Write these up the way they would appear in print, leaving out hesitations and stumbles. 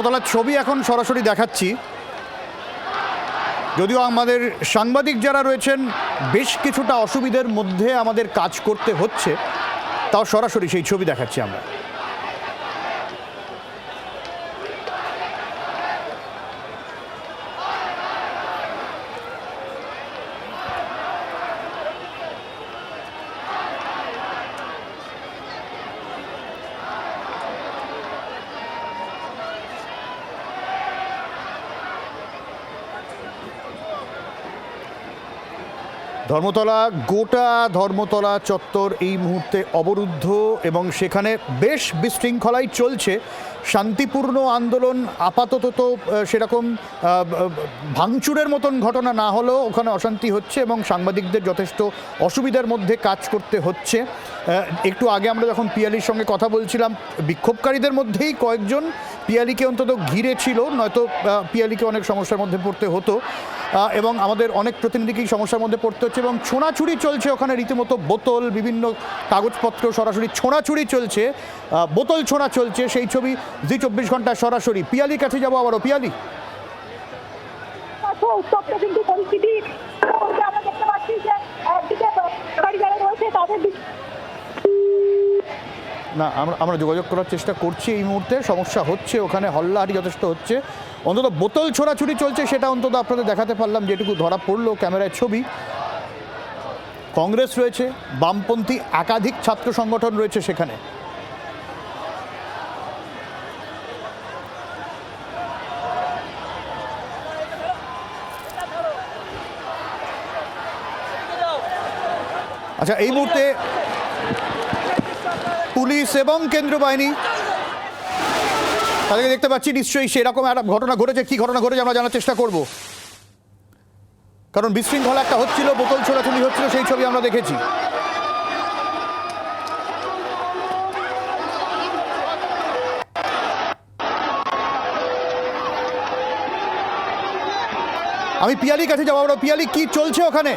ধর্মতলার ছবি এখন সরাসরি দেখাচ্ছি, যদিও আমাদের সাংবাদিক যারা রয়েছেন বেশ কিছুটা অসুবিধার মধ্যে আমাদের কাজ করতে হচ্ছে, তাও সরাসরি সেই ছবি দেখাচ্ছি আমরা। ধর্মতলা, গোটা ধর্মতলা চত্বর এই মুহূর্তে অবরুদ্ধ এবং সেখানে বেশ বিশৃঙ্খলাই চলছে। শান্তিপূর্ণ আন্দোলন আপাতত তো সেরকম ভাঙচুরের মতন ঘটনা না হলেও ওখানে অশান্তি হচ্ছে এবং সাংবাদিকদের যথেষ্ট অসুবিধার মধ্যে কাজ করতে হচ্ছে। একটু আগে আমরা যখন পিয়ালির সঙ্গে কথা বলছিলাম, বিক্ষোভকারীদের মধ্যেই কয়েকজন পিয়ালিকে অন্তত ঘিরে ছিল, নয়তো পিয়ালিকে অনেক সমস্যার মধ্যে পড়তে হতো এবং আমাদের অনেক প্রতিনিধিকেই সমস্যার মধ্যে পড়তে হচ্ছে এবং ছোঁড়াছুড়ি চলছে ওখানে, রীতিমতো বোতল, বিভিন্ন কাগজপত্র সরাসরি ছোঁড়াছুড়ি চলছে, বোতল ছোঁড়া চলছে। সেই ছবি জি 24 ঘন্টা সরাসরি। পিয়ালির কাছে যাবো আবারও। পিয়ালি, না আমরা যোগাযোগ করার চেষ্টা করছি, এই মুহূর্তে সমস্যা হচ্ছে, ওখানে হল্লাহারি যথেষ্ট হচ্ছে, অন্তত বোতল ছোড়াছুড়ি চলছে সেটা অন্তত আপনাদের দেখাতে পারলাম, যেটুকু ধরা পড়লো ক্যামেরায় ছবি। কংগ্রেস রয়েছে, বামপন্থী একাধিক ছাত্র সংগঠন রয়েছে সেখানে। আচ্ছা, এই মুহূর্তে পুলিশ এবং কেন্দ্রীয় বাহিনী তাদেরকে দেখতে পাচ্ছি, নিশ্চয়ই সেরকম একটা ঘটনা ঘটেছে। কি ঘটনা ঘটেছে আমরা জানার চেষ্টা করব, কারণ বিশৃঙ্খলা একটা হচ্ছিল, বোতল ছোড়াছুড়ি হচ্ছিল, সেই ছবি আমরা দেখেছি। আমি পিয়ালির কাছে যাবো। পিয়ালি, কি চলছে ওখানে?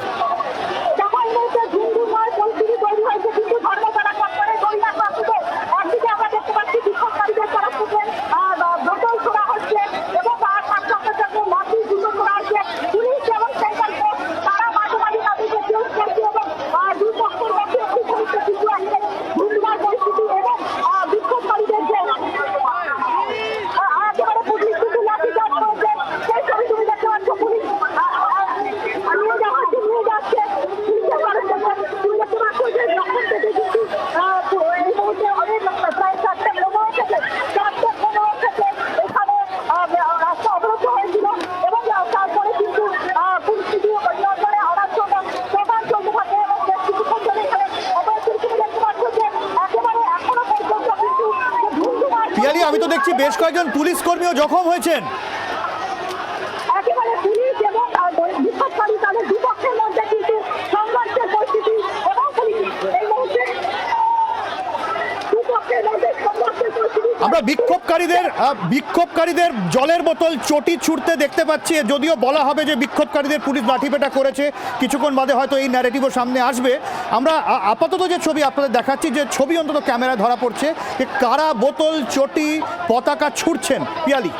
আমি তো দেখছি বেশ কয়েকজন পুলিশ কর্মীও জখম হয়েছেন। আমরা বিক্ষোভকারীদের জলের বোতল, চটি ছুটতে দেখতে পাচ্ছি, যদিও বলা হবে যে বিক্ষোভকারীদের পুলিশ লাঠিপেটা করেছে, কিছুক্ষণ বাদে হয়তো এই ন্যারেটিভও সামনে আসবে। আমরা আপাতত যে ছবি আপনাদের দেখাচ্ছি, যে ছবি অন্তত ক্যামেরায় ধরা পড়ছে, যে কারা বোতল, চটি, পতাকা ছুটছেন। পিয়ালি,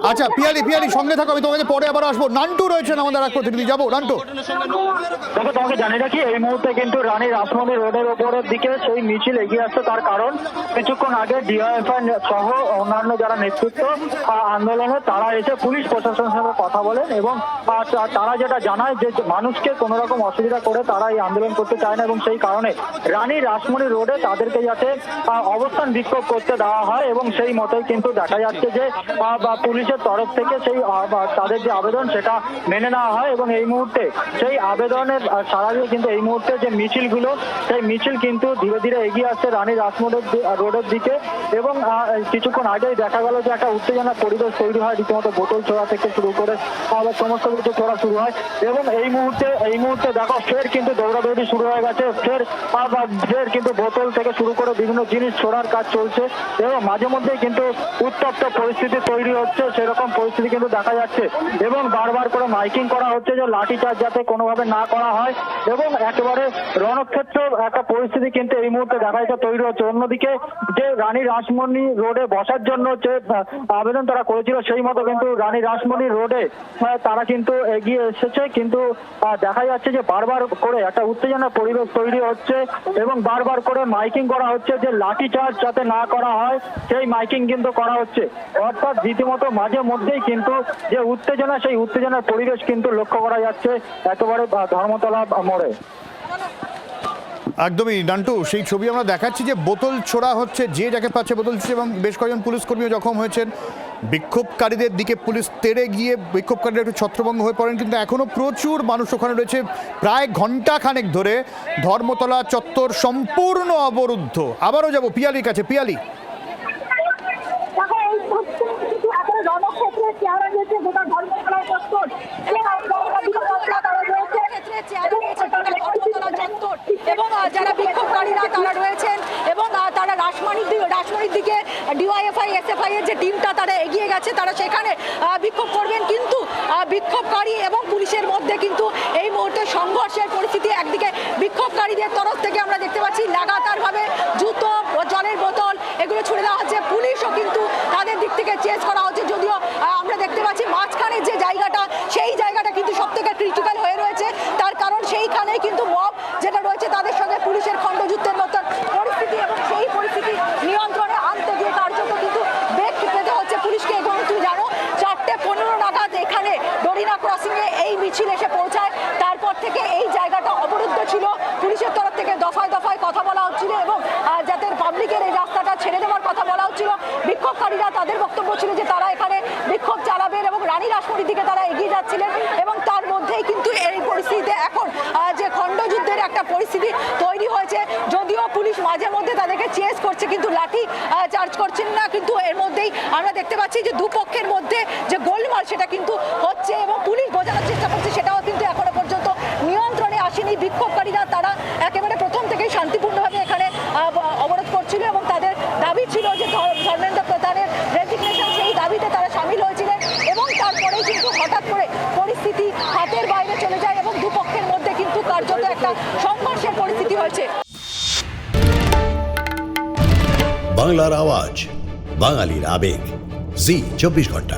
আচ্ছা পিয়ালি সঙ্গে থাকো, আমি তোমাকে পরে আবার আসবো। নান্টু রয়েছেন আমাদের এক প্রতিনিধি, যাবো নান্টু। দেখো, তোমাকে জানিয়ে রাখি, এই মুহূর্তে কিন্তু রানী রাসমণি রোডের ওপরের দিকে সেই মিছিল এগিয়ে আসছে। তার কারণ কিছুক্ষণ আগে ডিওএফআই সহ অন্যান্য যারা নেতৃত্ব আন্দোলনে তারা এসে পুলিশ প্রশাসনের সঙ্গে কথা বলেন এবং তারা যেটা জানায় যে মানুষকে কোনো রকম অসুবিধা করে তারা এই আন্দোলন করতে চায় না, এবং সেই কারণে রানী রাসমণি রোডে তাদেরকে যাতে অবস্থান বিক্ষোভ করতে দেওয়া হয়, এবং সেই মতোই কিন্তু দেখা যাচ্ছে যে পুলিশের তরফ থেকে সেই তাদের যে আবেদন সেটা মেনে নেওয়া হয়। এবং এই মুহূর্তে সেই আবেদনের সাড়া দিয়ে কিন্তু এই মুহূর্তে যে মিছিলগুলো, সেই মিছিল কিন্তু ধীরে ধীরে এগিয়ে আসছে রানী রাসমণি রোডের দিকে। এবং কিছুক্ষণ আগেই দেখা গেল যে একটা উত্তেজনার পরিবেশ তৈরি হয়, রীতিমতো বোতল ছোড়া থেকে শুরু করে সমস্ত কিছু ছোড়া শুরু হয়। এবং এই মুহূর্তে দেখো ফের কিন্তু দৌড়াদৌড়ি শুরু হয়ে গেছে, ফের কিন্তু বোতল থেকে শুরু করে বিভিন্ন জিনিস ছোড়ার কাজ চলছে, এবং মাঝে মধ্যেই কিন্তু উত্তপ্ত পরিস্থিতি তৈরি হচ্ছে, সেরকম পরিস্থিতি কিন্তু দেখা যাচ্ছে। এবং বারবার করে মাইকিং করা হচ্ছে যে লাঠিচার্জ যাতে কোনোভাবে না করা হয়, এবং একেবারে রণক্ষেত্র একটা পরিস্থিতি কিন্তু এই মুহূর্তে দেখা যাচ্ছে তৈরি হচ্ছে। অন্যদিকে যে রানী রাসমণি রোডে বসার জন্য যে আবেদন তারা করেছিল, সেই মতো কিন্তু রানী রাসমণি রোডে তারা কিন্তু এগিয়ে এসেছে, কিন্তু দেখা যাচ্ছে যে বারবার করে একটা উত্তেজনার পরিবেশ তৈরি হচ্ছে, এবং বারবার করে মাইকিং করা হচ্ছে যে লাঠিচার্জ যাতে না করা হয়, সেই মাইকিং কিন্তু করা হচ্ছে। অর্থাৎ রীতিমতো মাঝে মধ্যেই কিন্তু যে উত্তেজনা, সেই উত্তেজনার পরিবেশ কিন্তু লক্ষ্য করা যাচ্ছে একেবারে ধর্মতলা মোড়ে। একদমই নান্টু, সেই ছবি আমরা দেখাচ্ছি যে বোতল ছোড়া হচ্ছে, যে যাকে পাচ্ছে বোতল ছোড়ছে, এবং বেশ কয়েকজন পুলিশ কর্মীও জখম হয়েছেন। বিক্ষোভকারীদের দিকে পুলিশ তেড়ে গিয়ে বিক্ষোভকারীরা একটু ছত্রভঙ্গ হয়ে পড়েন, কিন্তু এখনও প্রচুর মানুষ ওখানে রয়েছে। প্রায় ঘণ্টাখানেক ধরে ধর্মতলা চত্বর সম্পূর্ণ অবরুদ্ধ। আবারও যাব পিয়ালির কাছে। পিয়ালি, এবং যারা বিক্ষোভকারীরা তারা রয়েছেন, এবং তারা রাসমণির দিকে ডিওয়াইএফআই এসএফআই এর যে টিমটা তারা এগিয়ে গেছে, তারা সেখানে বিক্ষোভ করবেন। কিন্তু বিক্ষোভকারী এবং পুলিশের মধ্যে কিন্তু এই মুহূর্তে সংঘর্ষের পরিস্থিতি। একদিকে বিক্ষোভকারীদের তরফ থেকে আমরা দেখতে পাচ্ছি লাগাতারভাবে জুতো, জলের বোতল এগুলো ছুড়ে দেওয়া হচ্ছে। পুলিশও কিন্তু তাদের দিক থেকে চেস করা হচ্ছে, যদিও আমরা দেখতে পাচ্ছি মাঝখানে যে জায়গাটা, সেই জায়গাটা কিন্তু সব থেকে ক্রিটিক্যাল হয়ে রয়েছে। তার কারণ সেইখানে কিন্তু মব যেটা রয়েছে তাদের সঙ্গে পুলিশের খণ্ডযুদ্ধের মতন পরিস্থিতি, এবং সেই পরিস্থিতি নিয়ন্ত্রণে আনতে গিয়ে কার্যত কিন্তু বেগ পেতে হচ্ছে পুলিশকে। এবং তুমি জানো 4:15 নাগাদ এখানে ডরিনা ক্রসিংয়ে এই মিছিল এসে পৌঁছায়। তারপর থেকে এই জায়গাটা অবরুদ্ধ ছিল, পুলিশের তরফ থেকে দফায় দফায় কথা বলা হচ্ছিল, এবং যাতে পাবলিকের এই রাস্তাটা ছেড়ে দেওয়ার কথা বলা হচ্ছিল। বিক্ষোভকারীরা তাদের বক্তব্য ছিল যে তারা এখানে বিক্ষোভ চালাবেন, এবং রানী রাসমণির দিকে তারা এগিয়ে যাচ্ছিলেন। এবং তার মধ্যেই কিন্তু এই পরিস্থিতিতে এখন যে খণ্ডযুদ্ধের একটা পরিস্থিতি তৈরি হয়েছে, যদিও পুলিশ মাঝে মধ্যে তাদেরকে চেস করছে, কিন্তু লাঠি চার্জ করছেন না। কিন্তু এর মধ্যেই আমরা দেখতে পাচ্ছি যে দুপক্ষের মধ্যে যে গোলমাল সেটা কিন্তু হচ্ছে, এবং পুলিশ বোঝানোর চেষ্টা করছে, সেটাও কিন্তু এখনো পর্যন্ত নিয়ন্ত্রণে আসেনি। বিক্ষোভকারীরা তারা একেবারে প্রথম থেকেই শান্তিপূর্ণভাবে এখানে অবরোধ করছিল, এবং তাদের দাবি ছিল যে ধর্মেন্দ্র প্রধানের রেজিগনেশন, সেই দাবিতে তারা সামিল হয়েছিলেন। এবং তারপরেই কিন্তু হঠাৎ করে পরিস্থিতি হাতের বাইরে চলে যায়, এবং দুপক্ষের মধ্যে কিন্তু কার্যত একটা সংঘর্ষের পরিস্থিতি হয়েছে। বাংলার আওয়াজ, বাঙালির আবেগ, জি 24 ঘন্টা।